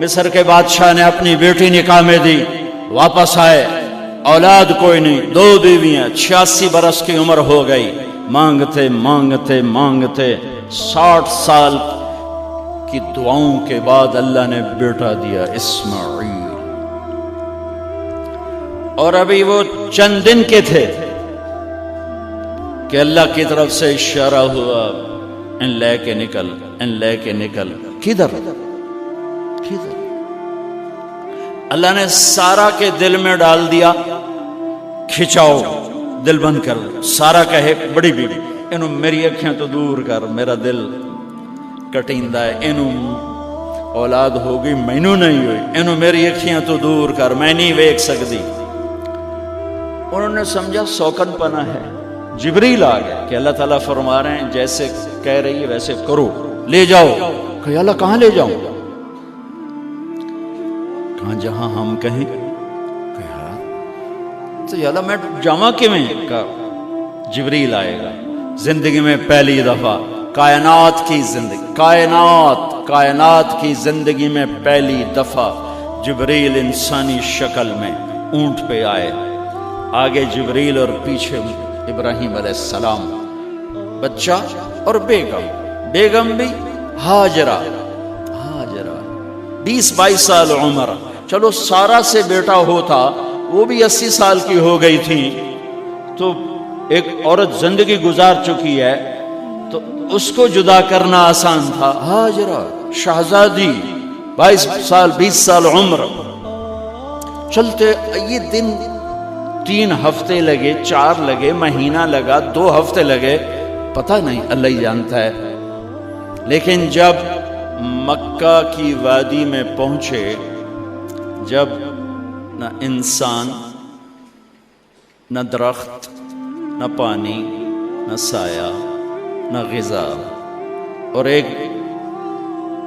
مصر کے بادشاہ نے اپنی بیٹی نکاح میں دی، واپس آئے، اولاد کوئی نہیں، 2 بیویاں، 86 برس کی عمر ہو گئی، مانگتے مانگتے مانگتے 60 سال کی دعاؤں کے بعد اللہ نے بیٹا دیا، اسماعیل۔ اور ابھی وہ چند دن کے تھے کہ اللہ کی طرف سے اشارہ ہوا، ان لے کے نکل، ان لے کے نکل۔ کدھر؟ اللہ نے سارا کے دل میں ڈال دیا، کھچاؤ، دل بند کر۔ سارا کہے بڑی بیوی، انہوں میری اکھیاں تو دور کر، میرا دل کٹیندہ ہے، انہوں اولاد ہوگی مینوں نہیں ہوئی، انہوں میری اکھیاں تو دور کر، میں نہیں ویکھ سکتی۔ انہوں نے سمجھا سوکن پنا ہے۔ جبریل آ گیا کہ اللہ تعالیٰ فرما رہے ہیں جیسے کہہ رہی ہے ویسے کرو، لے جاؤ۔ کہ اللہ کہاں لے جاؤں؟ کہاں جہاں ہم کہیں۔ تو یا اللہ میں جامع کیویں؟ کہا جبریل آئے گا زندگی میں پہلی دفعہ، کائنات کی زندگی میں پہلی دفعہ جبریل انسانی شکل میں اونٹ پہ آئے، آگے جبریل اور پیچھے ابراہیم علیہ السلام، بچہ اور بیگم بھی ہاجرہ 20-22 سال عمر۔ چلو سارا سے بیٹا ہوتا، وہ بھی 80 سال کی ہو گئی تھی، تو ایک عورت زندگی گزار چکی ہے تو اس کو جدا کرنا آسان تھا۔ ہاجرہ شہزادی 20 سال عمر۔ چلتے یہ دن 3 ہفتے لگے، 4 لگے، مہینہ لگا، 2 ہفتے لگے، پتہ نہیں، اللہ ہی جانتا ہے۔ لیکن جب مکہ کی وادی میں پہنچے، جب نہ انسان، نہ درخت، نہ پانی، نہ سایہ، نہ غذا، اور ایک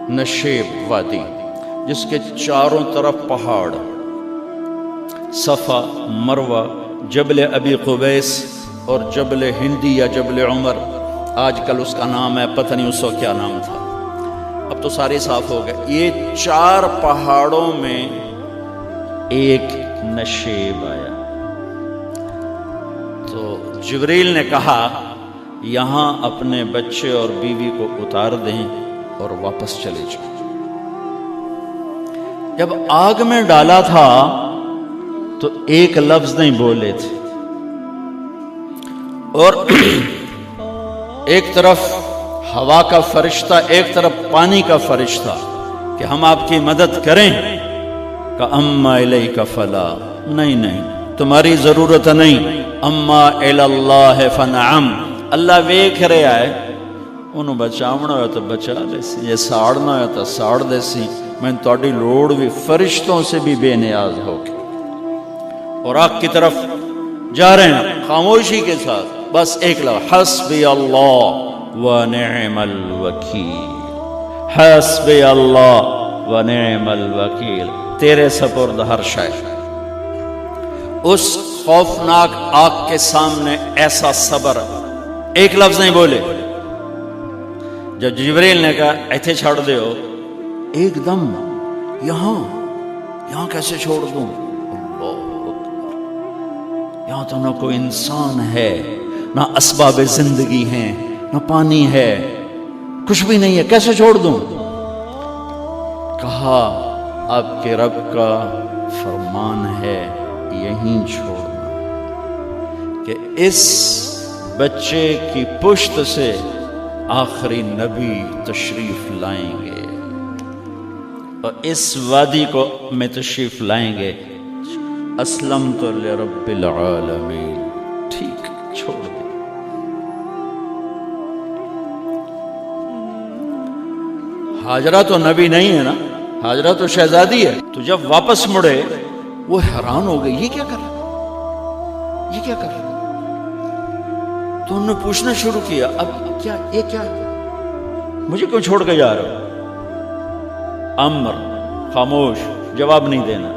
نشیب وادی جس کے چاروں طرف پہاڑ، صفا، مروہ، جبل ابی قبیس اور جبل ہندی یا جبل عمر، آج کل اس کا نام ہے، پتہ نہیں اس کو کیا نام تھا، اب تو سارے صاف ہو گئے۔ یہ 4 پہاڑوں میں ایک نشیب آیا۔ تو جبریل نے کہا یہاں اپنے بچے اور بیوی کو اتار دیں اور واپس چلے جائیں۔ جب آگ میں ڈالا تھا تو ایک لفظ نہیں بولے تھے، اور ایک طرف ہوا کا فرشتہ، ایک طرف پانی کا فرشتہ کہ ہم آپ کی مدد کریں، کہ اما الیک فلا، نہیں تمہاری ضرورت نہیں، اما اللہ فنعم، اللہ ویکھ رہا ہے، انہوں بچاونا ہوا تو بچا لے سی، یہ ساڑنا ہوا تو ساڑ دے سی، میں تہاڈی لوڑ بھی فرشتوں سے بھی بے نیاز ہو کے۔ اور آگ کی طرف جا رہے ہیں خاموشی کے ساتھ، بس ایک لفظ، حسبی اللہ ونعم الوکیل، حسبی اللہ ونعم الوکیل، تیرے سپرد ہر شے۔ اس خوفناک آگ کے سامنے ایسا صبر، ایک لفظ نہیں بولے۔ جب جبریل نے کہا ایتھے چھوڑ دے ہو، ایک دم یہاں کیسے چھوڑ دوں؟ یہاں تو نہ کوئی انسان ہے، نہ اسباب زندگی ہیں، نہ پانی ہے، کچھ بھی نہیں ہے، کیسے چھوڑ دوں؟ کہا آپ کے رب کا فرمان ہے یہیں چھوڑنا، کہ اس بچے کی پشت سے آخری نبی تشریف لائیں گے اور اس وادی کو میں تشریف لائیں گے۔ اسلمت لرب العالمین، ٹھیک چھوڑ دے۔ ہاجرہ تو نبی نہیں ہے نا، ہاجرہ تو شہزادی ہے۔ تو جب واپس مڑے وہ حیران ہو گئی، یہ کیا کر رہا، یہ کیا کر رہا؟ تو انہوں نے پوچھنا شروع کیا، اب کیا، یہ کیا، مجھے کیوں چھوڑ کے جا رہا ہو؟ امر، خاموش، جواب نہیں دینا۔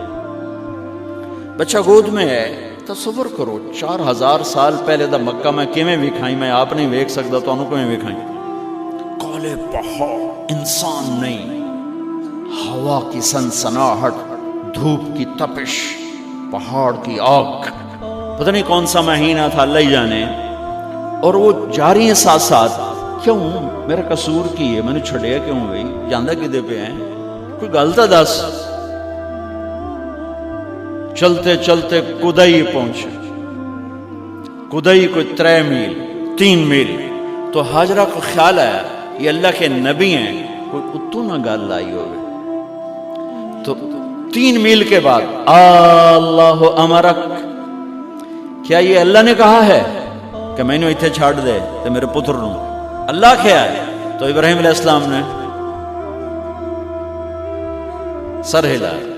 بچہ گود میں ہے، تصور کرو 4000 سال پہلے دا مکہ میں کیویں وکھائی، میں آپ نہیں ویکھ سکتا تو انہوں کیویں وکھائی؟ کالے پہاڑ، انسان نہیں، ہوا کی سنسناہٹ، دھوپ کی تپش، پہاڑ کی آگ، پتہ نہیں کون سا مہینہ تھا اللہ ہی جانے، اور وہ جاری ہیں ساتھ ساتھ. کیوں میرا قصور کی ہے، میں نے چھڑیا کیوں بھائی، جاندہ کدے پہ ہیں، کوئی غلطہ دس. چلتے چلتے کدئی پہنچے. کدئی کوئی 3 میل 3 میل. تو ہاجرہ کو خیال آیا یہ اللہ کے نبی ہیں، کوئی اتو نہ گل آئی ہوئے. تو 3 میل کے بعد اللہ امرک، کیا یہ اللہ نے کہا ہے کہ میں نے اتنے چھاڑ دے تو میرے پتر نوں؟ اللہ کیا ہے؟ تو ابراہیم علیہ السلام نے سر ہلایا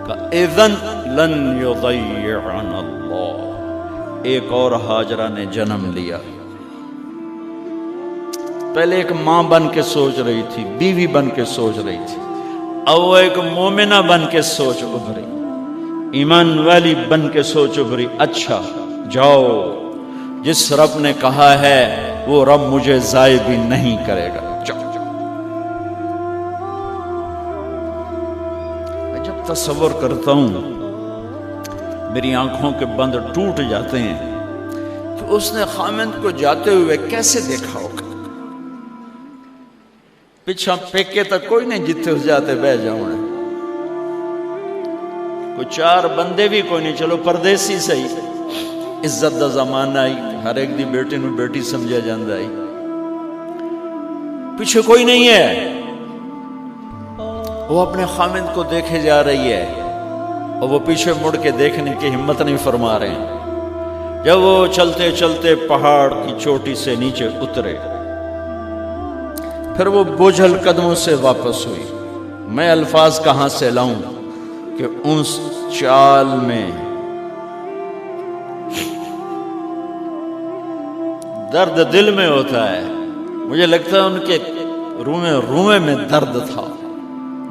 کہ اذن لن یضیعنا اللہ. ایک اور ہاجرہ نے جنم لیا. پہلے ایک ماں بن کے سوچ رہی تھی، بیوی بن کے سوچ رہی تھی، اب وہ ایک مومنہ بن کے سوچ ابھری، ایمان والی بن کے سوچ ابھری. اچھا جاؤ، جس رب نے کہا ہے وہ رب مجھے ضائع بھی نہیں کرے گا. میں جب تصور کرتا ہوں میری آنکھوں کے بند ٹوٹ جاتے ہیں کہ اس نے خامند کو جاتے ہوئے کیسے دیکھا ہوگا. پچھا پیکے تک کوئی نہیں جتے اس جاتے بہ جاؤں، کوئی 4 بندے بھی کوئی نہیں، چلو پردیسی صحیح، عزت دا زمانہ آئی، ہر ایک دی بیٹی نو بیٹی سمجھا جاندہ آئی، پیچھے کوئی نہیں ہے. وہ اپنے خامند کو دیکھے جا رہی ہے اور وہ پیچھے مڑ کے دیکھنے کی ہمت نہیں فرما رہے ہیں. جب وہ چلتے چلتے پہاڑ کی چوٹی سے نیچے اترے، پھر وہ بوجھل قدموں سے واپس ہوئی. میں الفاظ کہاں سے لاؤں کہ اس چال میں درد دل میں ہوتا ہے. مجھے لگتا ہے ان کے رومے میں درد تھا.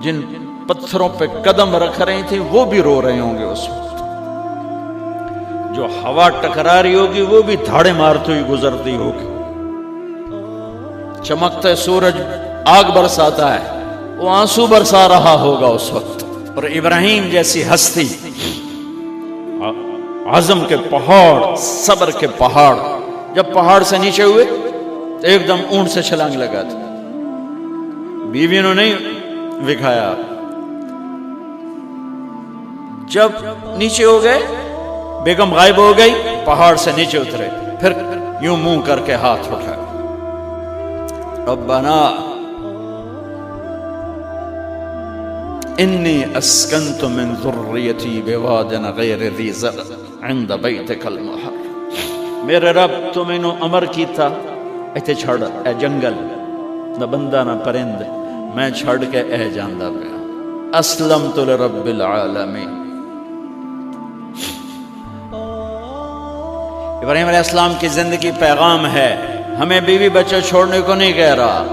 جن پتھروں پہ قدم رکھ رہی تھی وہ بھی رو رہے ہوں گے اس وقت. جو ہوا ٹکرا رہی ہوگی وہ بھی دھاڑے مارتی ہوئی گزرتی ہوگی. چمکتا سورج آگ برساتا ہے، وہ آنسو برسا رہا ہوگا اس وقت. اور ابراہیم جیسی ہستی، عزم کے پہاڑ، صبر کے پہاڑ، جب پہاڑ سے نیچے ہوئے تو ایک دم اونٹ سے چھلانگ لگا تھا. بیوی نے نہیں دکھایا. جب نیچے ہو گئے، بیگم غائب ہو گئی، پہاڑ سے نیچے اترے، پھر یوں منہ کر کے ہاتھ اٹھایا، ربنا انی اسکنت من ذریتی بواد غیر ذی زرع عند بیتک المحرم. میرے رب تو میں نے امر کیتا ایتھے چھڑ، اے جنگل، نہ بندہ نہ پرند، میں چھڑ کے اے جاندہ پہ اسلمت لرب العالمین. ابراہیم علیہ السلام کی زندگی پیغام ہے. ہمیں بیوی بچے چھوڑنے کو نہیں کہہ رہا،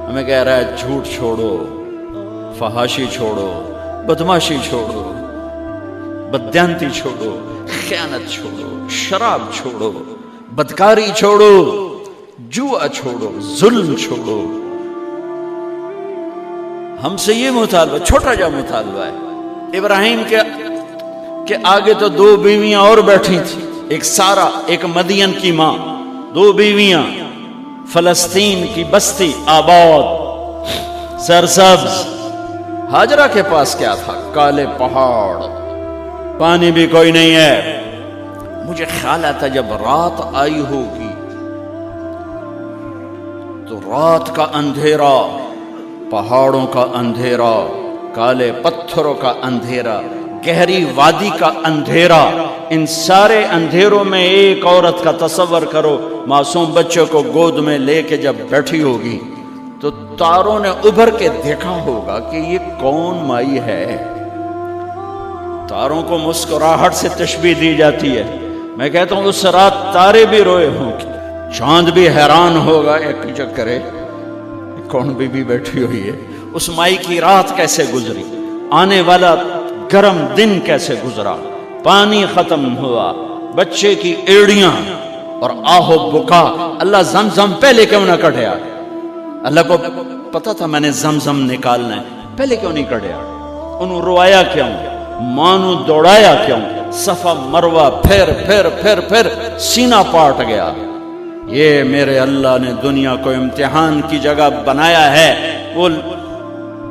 ہمیں کہہ رہا ہے جھوٹ چھوڑو، فحاشی چھوڑو، بدماشی چھوڑو، بددیانتی چھوڑو، خیانت چھوڑو، شراب چھوڑو، بدکاری چھوڑو، جوا چھوڑو، ظلم چھوڑو. ہم سے یہ مطالبہ، چھوٹا جا مطالبہ ہے. ابراہیم کے آگے تو 2 بیویاں اور بیٹھی تھیں، ایک سارا، ایک مدین کی ماں، 2 بیویاں. فلسطین کی بستی آباد، سرسبز. ہاجرہ کے پاس کیا تھا؟ کالے پہاڑ، پانی بھی کوئی نہیں ہے. مجھے خیال آتا جب رات آئی ہوگی تو رات کا اندھیرا، پہاڑوں کا اندھیرا، کالے پتھروں کا اندھیرا، گہری وادی کا اندھیرا، ان سارے اندھیروں میں ایک عورت کا تصور کرو، معصوم بچے کو گود میں لے کے جب بیٹھی ہوگی تو تاروں نے ابھر کے دیکھا ہوگا کہ یہ کون مائی ہے. تاروں کو مسکراہٹ سے تشبیہ دی جاتی ہے. میں کہتا ہوں اس رات تارے بھی روئے ہوں گے، چاند بھی حیران ہوگا، ایک چکرے کون بی بی بیٹھی ہوئی ہے. اس مائی کی رات کیسے گزری، آنے والا گرم دن کیسے گزرا، پانی ختم ہوا، بچے کی ایڑیاں اور آہو بکا. اللہ زمزم پہلے کیوں نہ کٹیا؟ اللہ کو پتا تھا میں نے زمزم نکالنا ہے. پہلے کیوں نہیں کڑیا؟ انہوں روایا کیوں؟ ماں نو دوڑایا کیوں؟ صفا مروا پھر سینہ پاٹ گیا۔ یہ میرے اللہ نے دنیا کو امتحان کی جگہ بنایا ہے۔ وہ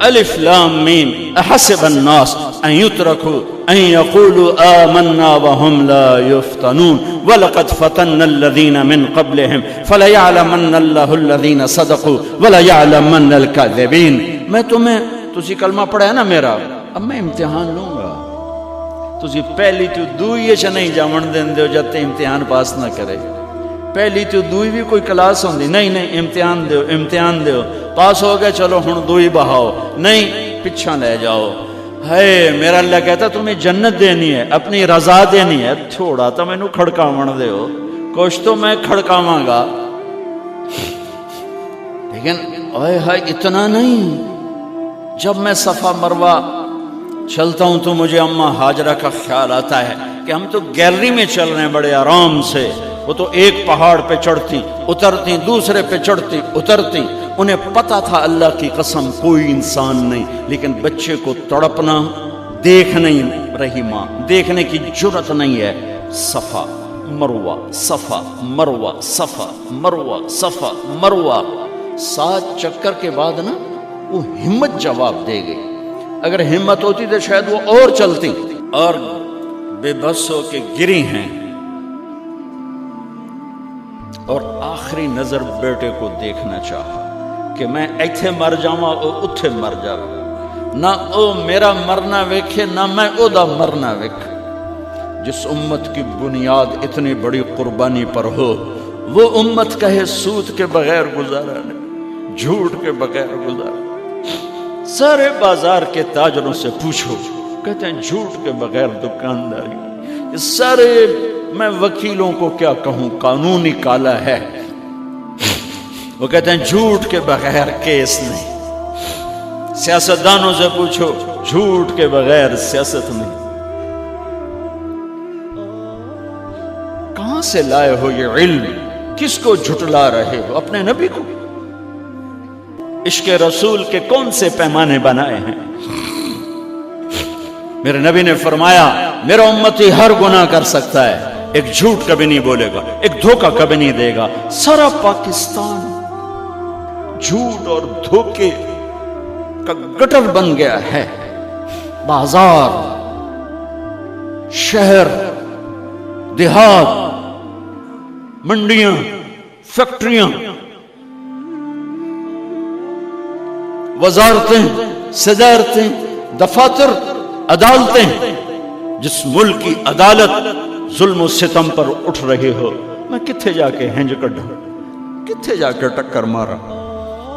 الف لام میم احسب الناس ان يتركوا ان يقولوا آمنا وهم لا يفتنون ولقد فتنا الذين من قبلهم فليعلمن الله الذين صدقوا وليعلمن الكاذبين۔ میں تسی کلمہ پڑھا ہے نا میرا، اب میں امتحان لوں گا۔ تسی پہلی تو دوئی چ نہیں جاون دین دیو جب تے امتحان پاس نہ کرے۔ پہلی تو دوئی بھی کوئی کلاس ہوندی نہیں، امتحان دیو پاس ہو گئے چلو ہن دوئی بہاؤ، نہیں پچھا لے جاؤ۔ ہے میرا اللہ کہتا تمہیں جنت دینی ہے، اپنی رضا دینی ہے، تھوڑا تو مینوں کھڑکاون دیو، کچھ تو میں کھڑکاواں گا، لیکن اوئے ہائے اتنا نہیں۔ جب میں صفا مروہ چلتا ہوں تو مجھے اماں ہاجرہ کا خیال آتا ہے کہ ہم تو گیلری میں چل رہے ہیں بڑے آرام سے، وہ تو ایک پہاڑ پہ چڑھتی اترتی، دوسرے پہ چڑھتی اترتی، انہیں پتا تھا اللہ کی قسم کوئی انسان نہیں، لیکن بچے کو تڑپنا دیکھ نہیں رہی ماں، دیکھنے کی جرت نہیں ہے۔ صفا مروہ صفا مروہ صفا مروہ صفا مروہ، 7 چکر کے بعد نا وہ ہمت جواب دے گئی۔ اگر ہمت ہوتی تو شاید وہ اور چلتی، اور بے بس ہو کے گری ہیں، اور آخری نظر بیٹے کو دیکھنا چاہا کہ میں ایتھے مر جاواں او اتھے مر جاواں، نہ او میرا مرنا ویکھے نہ میں او دا مرنا ویکھ۔ جس امت کی بنیاد اتنی بڑی قربانی پر ہو، وہ امت کہے سود کے بغیر گزارا نہیں، جھوٹ کے بغیر گزارا۔ سارے بازار کے تاجروں سے پوچھو، کہتے ہیں جھوٹ کے بغیر دکانداری۔ سارے میں وکیلوں کو کیا کہوں، قانون نکالا ہے، وہ کہتے ہیں جھوٹ کے بغیر کیس نہیں۔ سیاستدانوں سے پوچھو، جھوٹ کے بغیر سیاست نہیں۔ کہاں سے لائے ہو یہ علم؟ کس کو جھٹلا رہے ہو؟ اپنے نبی کو؟ عشق رسول کے کون سے پیمانے بنائے ہیں؟ میرے نبی نے فرمایا میرا امتی ہر گناہ کر سکتا ہے، ایک جھوٹ کبھی نہیں بولے گا، ایک دھوکہ کبھی نہیں دے گا۔ سارا پاکستان جھوٹ اور دھوکے کا گٹر بن گیا ہے۔ بازار، شہر، دیہات، منڈیاں، فیکٹریاں، وزارتیں، صدارتیں، دفاتر، عدالتیں، جس ملک کی عدالت ظلم و ستم پر اٹھ رہے ہو، میں کتھے جا کے ہنج کڈھا، کتھے جا کے ٹکر مارا۔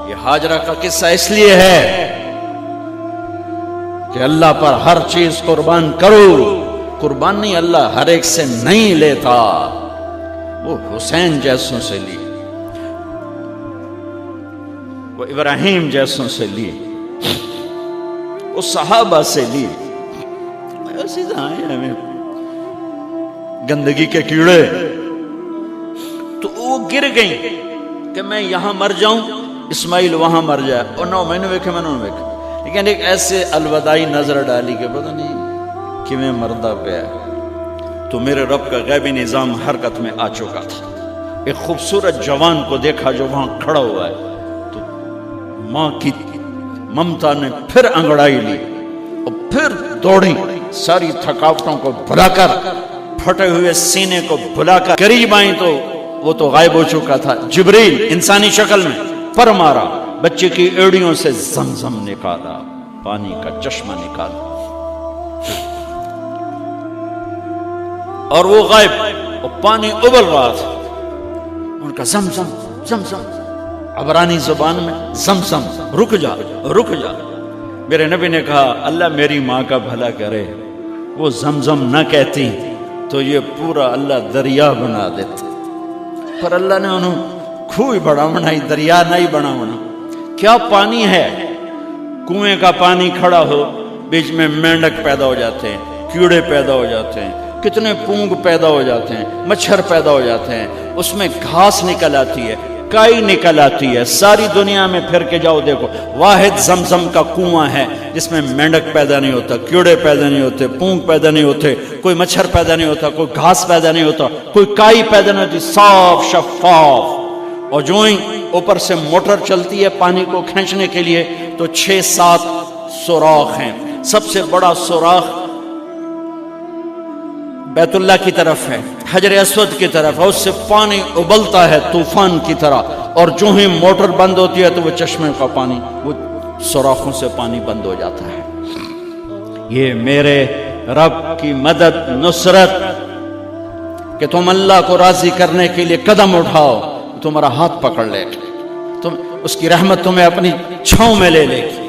یہ ہاجرہ کا قصہ اس لیے ہے کہ اللہ پر ہر چیز قربان کرو۔ قربان نہیں اللہ ہر ایک سے نہیں لیتا، وہ حسین جیسوں سے لی، وہ ابراہیم جیسوں سے لی، وہ صحابہ سے لی۔ گندگی کے کیڑے تو وہ گر گئیں کہ میں یہاں مر جاؤں، اسماعیل وہاں مر جائے، اور نو میں نے ویکھے میں نے ویکھے، لیکن ایک ایسے الوداعی نظر ڈالی کہ پتہ نہیں کہ میں مردہ پہ ہے۔ تو میرے رب کا غیبی نظام حرکت میں آ چکا تھا۔ ایک خوبصورت جوان کو دیکھا جو وہاں کھڑا ہوا ہے، تو ماں کی ممتا نے پھر انگڑائی لی اور پھر دوڑی، ساری تھکاوٹوں کو بھلا کر، پھٹے ہوئے سینے کو بھلا کر قریب آئیں تو وہ تو غائب ہو چکا تھا۔ جبریل انسانی شکل میں پر مارا، بچے کی ایڑیوں سے زمزم نکالا، پانی کا چشمہ نکالا، اور وہ غائب، اور پانی ابل رہا تھا۔ ان کا زمزم زمزم، عبرانی زبان میں زمزم، رک جا رک جا۔ میرے نبی نے کہا اللہ میری ماں کا بھلا کرے، وہ زمزم نہ کہتی تو یہ پورا اللہ دریا بنا دیتا، پر اللہ نے انہوں کھوئی بڑا بنائی، دریا نہیں بنا بنا۔ کیا پانی ہے؟ کنویں کا پانی کھڑا ہو، بیچ میں مینڈک پیدا ہو جاتے ہیں، کیڑے پیدا ہو جاتے ہیں، کتنے پونگ پیدا ہو جاتے ہیں، مچھر پیدا ہو جاتے ہیں، اس میں گھاس نکل آتی ہے، کائی نکل آتی ہے. ساری دنیا میں پھر کے جاؤ دیکھو, واحد زمزم کا کنواں ہے جس میں مینڈک پیدا نہیں ہوتا, کیڑے پیدا نہیں ہوتے, پونک پیدا نہیں ہوتے, کوئی مچھر پیدا نہیں ہوتا, کوئی گھاس پیدا نہیں ہوتا, کوئی کائی پیدا نہیں ہوتی, صاف شفاف. اور جو ہی اوپر سے موٹر چلتی ہے پانی کو کھینچنے کے لیے تو 6-7 سوراخ ہیں. سب سے بڑا سوراخ بیت اللہ کی طرف ہے, حجر اسود کی طرف ہے, اس سے پانی ابلتا ہے طوفان کی طرح, اور جو ہی موٹر بند ہوتی ہے تو وہ چشمے کا پانی, وہ سوراخوں سے پانی بند ہو جاتا ہے. یہ میرے رب کی مدد نصرت کہ تم اللہ کو راضی کرنے کے لیے قدم اٹھاؤ, تمہارا ہاتھ پکڑ لے, تم اس کی رحمت تمہیں اپنی چھاؤں میں لے لے گی.